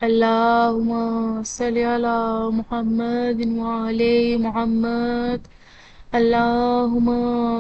اللهم صل على محمد وعلى محمد. اللهم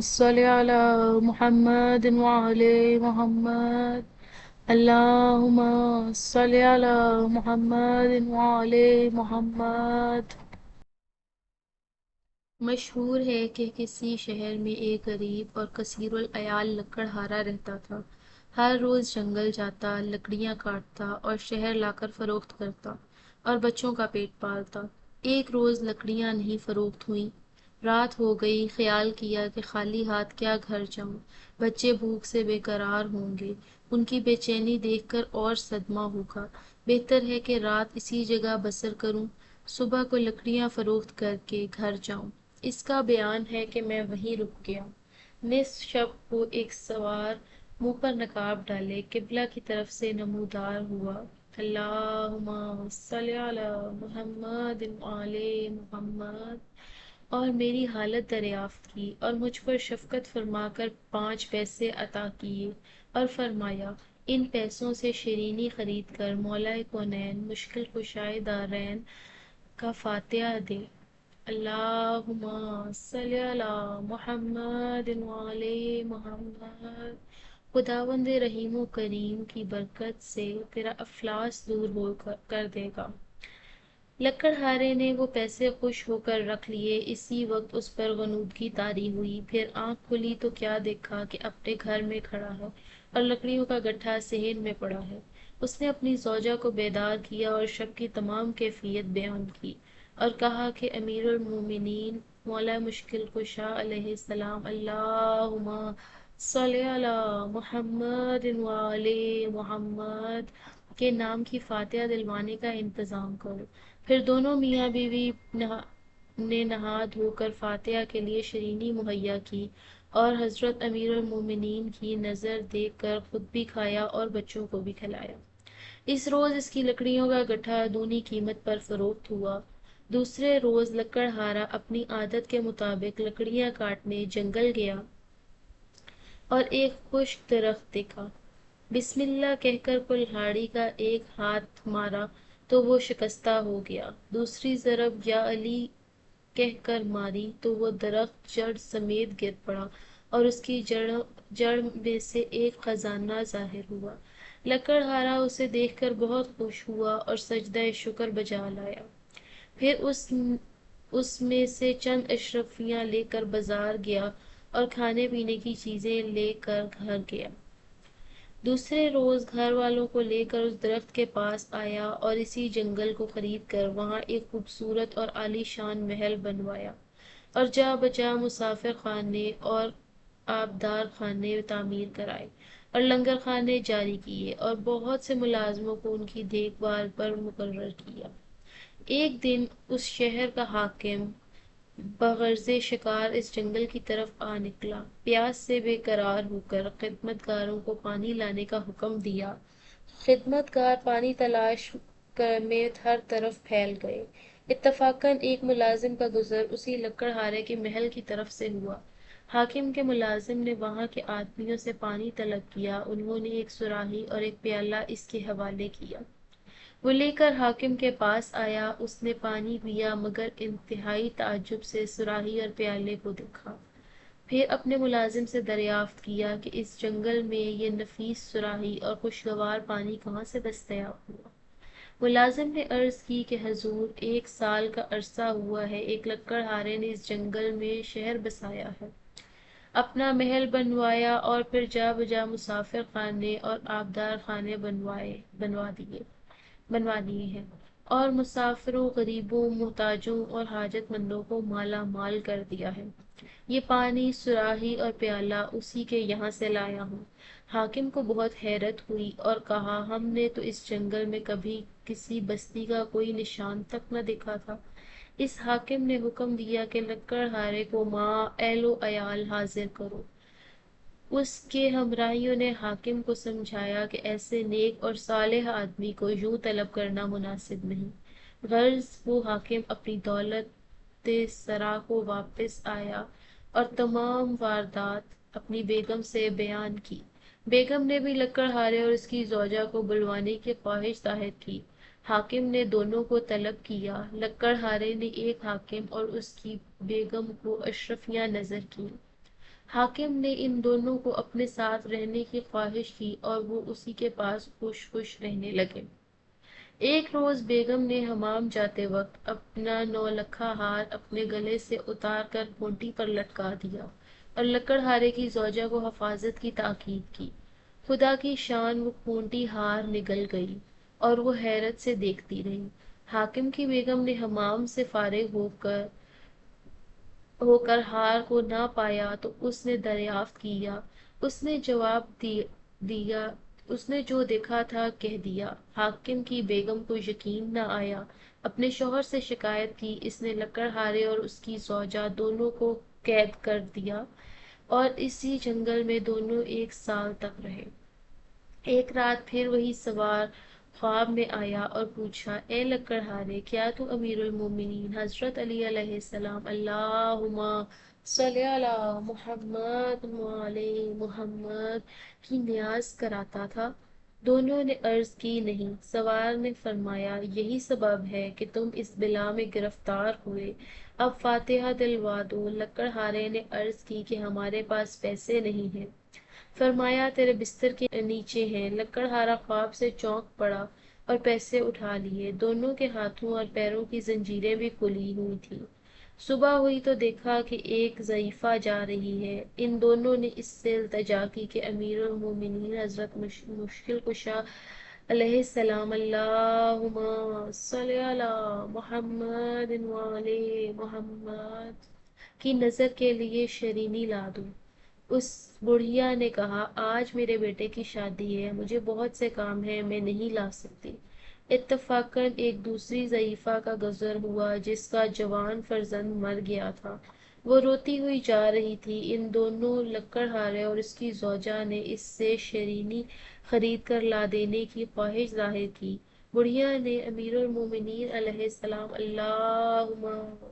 صل على محمد وعلى محمد. اللهم صل على محمد وعلى محمد. مشہور ہے کہ کسی شہر میں ایک غریب اور کثیر العیال لکڑہارا رہتا تھا۔ ہر روز جنگل جاتا، لکڑیاں کاٹتا اور شہر لا کر فروخت کرتا اور بچوں کا پیٹ پالتا۔ ایک روز لکڑیاں نہیں فروخت ہوئیں۔ رات ہو گئی، خیال کیا کہ خالی ہاتھ کیا گھر جاؤں، بچے بھوک سے بے قرار ہوں گے، ان کی بے چینی دیکھ کر اور صدمہ ہوگا، بہتر ہے کہ رات اسی جگہ بسر کروں، صبح کو لکڑیاں فروخت کر کے گھر جاؤں۔ اس کا بیان ہے کہ میں وہیں رک گیا۔ نصف شب کو ایک سوار منہ پر نقاب ڈالے قبلہ کی طرف سے نمودار ہوا، اللہم صلی علی محمد وعلی محمد، اور میری حالت دریافت کی اور مجھ پر شفقت فرما کر 5 پیسے عطا کیے اور فرمایا، ان پیسوں سے شیرینی خرید کر مولا کونین مشکل کشائے دارین کا فاتحہ دے۔ اللہم صلی علی محمد وعلی محمد۔ خداوند رحیم و کریم کی برکت سے تیرا افلاس دور کر دے گا۔ لکڑہارے نے وہ پیسے خوش ہو کر رکھ لیے۔ اسی وقت اس پر غنودگی طاری ہوئی، پھر آنکھ کھلی تو کیا دیکھا کہ اپنے گھر میں کھڑا ہے اور لکڑیوں کا گٹھا صحن میں پڑا ہے۔ اس نے اپنی زوجہ کو بیدار کیا اور شب کی تمام کیفیت بیان کی اور کہا کہ امیر المومنین مولا مشکل کشا علیہ السلام، اللہم صلی علی محمد وعلی محمد کے نام کی فاتحہ دلوانے کا انتظام کرو۔ پھر دونوں میاں بیوی نے نہا دھو کر فاتحہ کے لیے شیرینی مہیا کی اور حضرت امیر المومنین کی نظر دیکھ کر خود بھی کھایا اور بچوں کو بھی کھلایا۔ اس روز اس کی لکڑیوں کا گٹھا دونی قیمت پر فروخت ہوا۔ دوسرے روز لکڑہارا اپنی عادت کے مطابق لکڑیاں کاٹنے جنگل گیا اور ایک خشک درخت دیکھا۔ بسم اللہ کہہ کر کلہاڑی کا ایک ہاتھ مارا تو وہ شکستہ ہو گیا، دوسری ضرب یا علی کہہ کر ماری تو وہ درخت جڑ سمیت گر پڑا اور اس کی جڑ میں سے ایک خزانہ ظاہر ہوا۔ لکڑہارا اسے دیکھ کر بہت خوش ہوا اور سجدہ شکر بجا لایا۔ پھر اس میں سے چند اشرفیاں لے کر بازار گیا اور کھانے پینے کی چیزیں لے کر گھر گیا۔ دوسرے روز گھر والوں کو لے کر اس درخت کے پاس آیا اور اسی جنگل کو خرید کر وہاں ایک خوبصورت اور عالی شان محل بنوایا اور جا بجا مسافر خانے اور آبدار خانے تعمیر کرائے اور لنگر خانے جاری کیے اور بہت سے ملازموں کو ان کی دیکھ بھال پر مقرر کیا۔ ایک دن اس شہر کا حاکم بغرض شکار اس جنگل کی طرف آ نکلا۔ پیاس سے بے قرار ہو کر خدمتگاروں کو پانی لانے کا حکم دیا۔ خدمتگار پانی تلاش میں ہر طرف پھیل گئے۔ اتفاقاً ایک ملازم کا گزر اسی لکڑہارے کے محل کی طرف سے ہوا۔ حاکم کے ملازم نے وہاں کے آدمیوں سے پانی طلب کیا، انہوں نے ایک صراحی اور ایک پیالہ اس کے حوالے کیا۔ وہ لے کر حاکم کے پاس آیا، اس نے پانی پیا مگر انتہائی تعجب سے صراحی اور پیالے کو دیکھا۔ پھر اپنے ملازم سے دریافت کیا کہ اس جنگل میں یہ نفیس صراحی اور خوشگوار پانی کہاں سے دستیاب ہوا؟ ملازم نے عرض کی کہ حضور، 1 سال کا عرصہ ہوا ہے ایک لکڑہارے نے اس جنگل میں شہر بسایا ہے، اپنا محل بنوایا اور پھر جا بجا مسافر خانے اور آبدار خانے بنوا دیے ہیں اور مسافروں، غریبوں، محتاجوں اور حاجت مندوں کو مالا مال کر دیا ہے۔ یہ پانی، صراحی اور پیالہ اسی کے یہاں سے لایا ہوں۔ حاکم کو بہت حیرت ہوئی اور کہا، ہم نے تو اس جنگل میں کبھی کسی بستی کا کوئی نشان تک نہ دیکھا تھا۔ اس حاکم نے حکم دیا کہ لکڑہارے کو ماں اہل و عیال حاضر کرو۔ اس کے ہمراہیوں نے حاکم کو سمجھایا کہ ایسے نیک اور صالح آدمی کو یوں طلب کرنا مناسب نہیں۔ غرض وہ حاکم اپنی دولت سرا کو واپس آیا اور تمام واردات اپنی بیگم سے بیان کی۔ بیگم نے بھی لکڑہارے اور اس کی زوجہ کو بلوانے کی خواہش ظاہر کی۔ حاکم نے دونوں کو طلب کیا۔ لکڑہارے نے ایک حاکم اور اس کی بیگم کو اشرفیاں نظر کی۔ حاکم نے ان دونوں کو اپنے ساتھ رہنے کی خواہش کی اور وہ اسی کے پاس خوش خوش رہنے لگے۔ ایک روز بیگم نے حمام جاتے وقت اپنا نولکھا ہار اپنے گلے سے اتار کر کھونٹی پر لٹکا دیا اور لکڑہارے کی زوجہ کو حفاظت کی تاکید کی۔ خدا کی شان، وہ کھونٹی ہار نگل گئی اور وہ حیرت سے دیکھتی رہی۔ حاکم کی بیگم نے حمام سے فارغ ہو کر ہار کو نہ پایا تو اس نے دریافت کیا۔ اس نے جواب دیا، اس نے جو دیکھا تھا کہہ دیا۔ حاکم کی بیگم کو یقین نہ آیا، اپنے شوہر سے شکایت کی۔ اس نے لکڑہارے اور اس کی زوجہ دونوں کو قید کر دیا اور اسی جنگل میں دونوں 1 سال تک رہے۔ ایک رات پھر وہی سوار خواب میں آیا اور پوچھا، اے لکڑہارے، کیا تو امیر المومنین حضرت علی علیہ السلام اللہم صلی علی محمد وعلی محمد کی نیاز کراتا تھا؟ دونوں نے عرض کی، نہیں۔ سوار نے فرمایا، یہی سبب ہے کہ تم اس بلا میں گرفتار ہوئے، اب فاتحہ دلوا دو۔ لکڑہارے نے عرض کی کہ ہمارے پاس پیسے نہیں ہیں۔ فرمایا، تیرے بستر کے نیچے ہیں۔ لکڑہارا خواب سے چونک پڑا اور پیسے اٹھا لیے۔ دونوں کے ہاتھوں اور پیروں کی زنجیریں بھی کھلی ہوئی تھیں۔ صبح ہوئی تو دیکھا کہ ایک ضعیفہ جا رہی ہے۔ ان دونوں نے اس سے التجا کی کہ امیر المومنین حضرت مشکل کشا علیہ السلام اللہم صلی علی محمد وعلی محمد کی نظر کے لیے شرینی لا دو۔ اس بڑھیا نے کہا، آج میرے بیٹے کی شادی ہے، مجھے بہت سے کام ہیں، میں نہیں لا سکتی۔ اتفاقاً ایک دوسری ضعیفہ کا گزر ہوا جس کا جوان فرزند مر گیا تھا۔ وہ روتی ہوئی جا رہی تھی۔ ان دونوں لکڑہارے اور اس کی زوجہ نے اس سے شرینی خرید کر لا دینے کی خواہش ظاہر کی۔ بڑھیا نے امیر المومنین علیہ السلام اللہم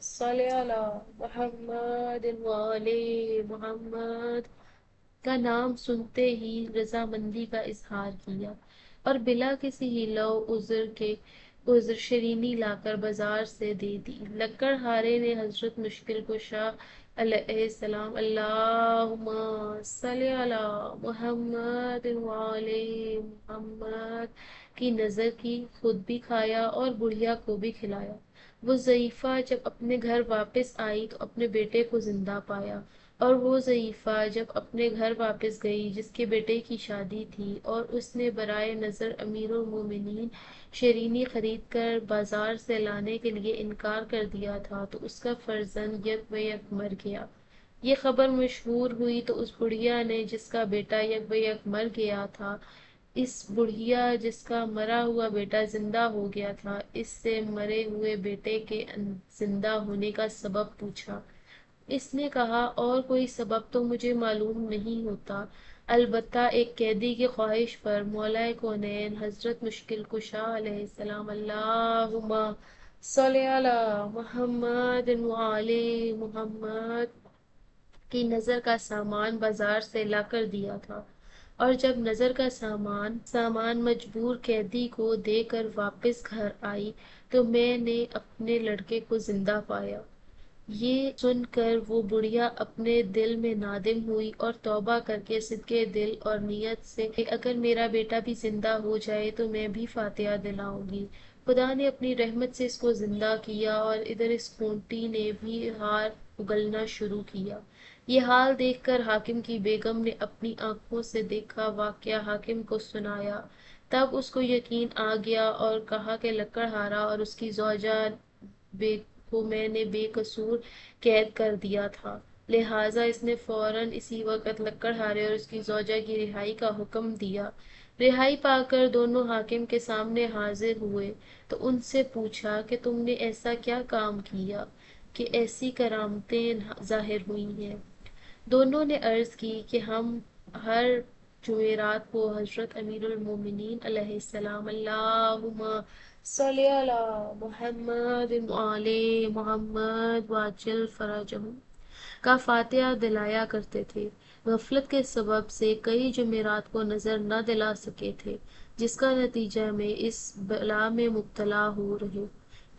صلی علی محمد وعلی محمد کا نام سنتے ہی رضامندی کا اظہار کیا اور بلا کسی ہیلا و عذر شرینی لا کر بازار سے دے دی۔ لکڑہارے نے حضرت مشکل کشا علیہ السلام اللہم صلی علی محمد وعلی محمد کی نظر کی، خود بھی کھایا اور بڑھیا کو بھی کھلایا۔ وہ ضعیفہ جب اپنے گھر واپس آئی تو اپنے بیٹے کو زندہ پایا، اور وہ ضعیفہ جب اپنے گھر واپس گئی جس کے بیٹے کی شادی تھی اور اس نے برائے نظر امیر المومنین شرینی خرید کر بازار سے لانے کے لیے انکار کر دیا تھا، تو اس کا فرزند یک بہ یک مر گیا۔ یہ خبر مشہور ہوئی تو اس بڑھیا نے جس کا بیٹا یک بہ یک مر گیا تھا، اس بڑھیا جس کا مرا ہوا بیٹا زندہ ہو گیا تھا، اس سے مرے ہوئے بیٹے کے زندہ ہونے کا سبب پوچھا۔ اس نے کہا، اور کوئی سبب تو مجھے معلوم نہیں ہوتا، البتہ ایک قیدی کی خواہش پر مولا کونین حضرت مشکل کشا علیہ السلام اللہم صلی علی محمد وعلی محمد کی نظر کا سامان بازار سے لا کر دیا تھا، اور جب نظر کا سامان مجبور قیدی کو دے کر واپس گھر آئی تو میں نے اپنے لڑکے کو زندہ پایا۔ یہ سن کر وہ بڑھیا اپنے دل میں نادم ہوئی اور توبہ کر کے صدقے دل اور نیت سے کہ اگر میرا بیٹا بھی زندہ ہو جائے تو میں بھی فاتحہ دلاؤں گی۔ خدا نے اپنی رحمت سے اس کو زندہ کیا اور ادھر اس کھونٹی نے بھی ہار اگلنا شروع کیا۔ یہ حال دیکھ کر حاکم کی بیگم نے اپنی آنکھوں سے دیکھا واقعہ حاکم کو سنایا۔ تب اس کو یقین آ گیا اور کہا کہ لکڑہارا اور اس کی زوجہ کو میں نے بے قصور قید کر دیا تھا، لہٰذا اس نے فوراً اسی وقت لکڑہارے اور اس کی زوجہ کی رہائی کا حکم دیا۔ رہائی پا کر دونوں حاکم کے سامنے حاضر ہوئے تو ان سے پوچھا کہ تم نے ایسا کیا کام کیا کہ ایسی کرامتیں ظاہر ہوئی ہیں؟ دونوں نے عرض کی کہ ہم ہر جمعرات کو حضرت امیر المومنین علیہ السلام اللہم صلی علی محمد وعلی محمد وعجل فرجہم کا فاتحہ دلایا کرتے تھے۔ غفلت کے سبب سے کئی جمعرات کو نظر نہ دلا سکے تھے۔ جس کا نتیجہ میں اس بلا میں مبتلا ہو رہے۔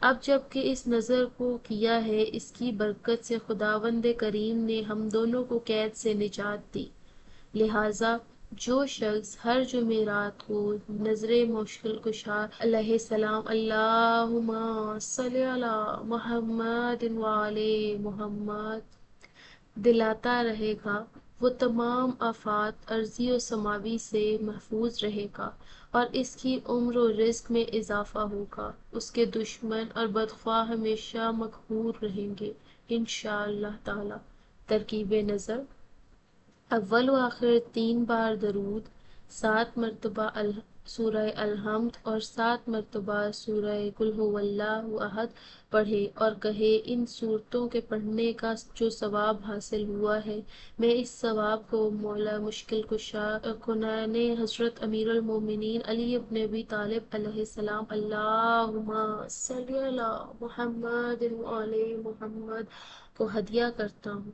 اب جب کہ اس نظر کو کیا ہے، اس کی برکت سے خداوند کریم نے ہم دونوں کو قید سے نجات دی۔ لہٰذا جو شخص ہر جمعرات کو نظر مشکل کشا علیہ السلام اللہم صلی علی محمد وعلی محمد دلاتا رہے گا، وہ تمام آفات ارضی و سماوی سے محفوظ رہے گا اور اس کی عمر و رزق میں اضافہ ہوگا۔ اس کے دشمن اور بدخواہ ہمیشہ مقہور رہیں گے انشاءاللہ تعالی۔ ترکیب نظر: اول و آخر 3 بار درود، 7 مرتبہ سورہ الحمد اور 7 مرتبہ سورہ قل ھو اللہ احد پڑھے اور کہے ان سورتوں کے پڑھنے کا جو ثواب حاصل ہوا ہے، میں اس ثواب کو مولا مشکل کشا کنان حضرت امیر المومنین علی بن ابی طالب علیہ السلام اللہم صلی علی محمد وعلی محمد کو ہدیہ کرتا ہوں۔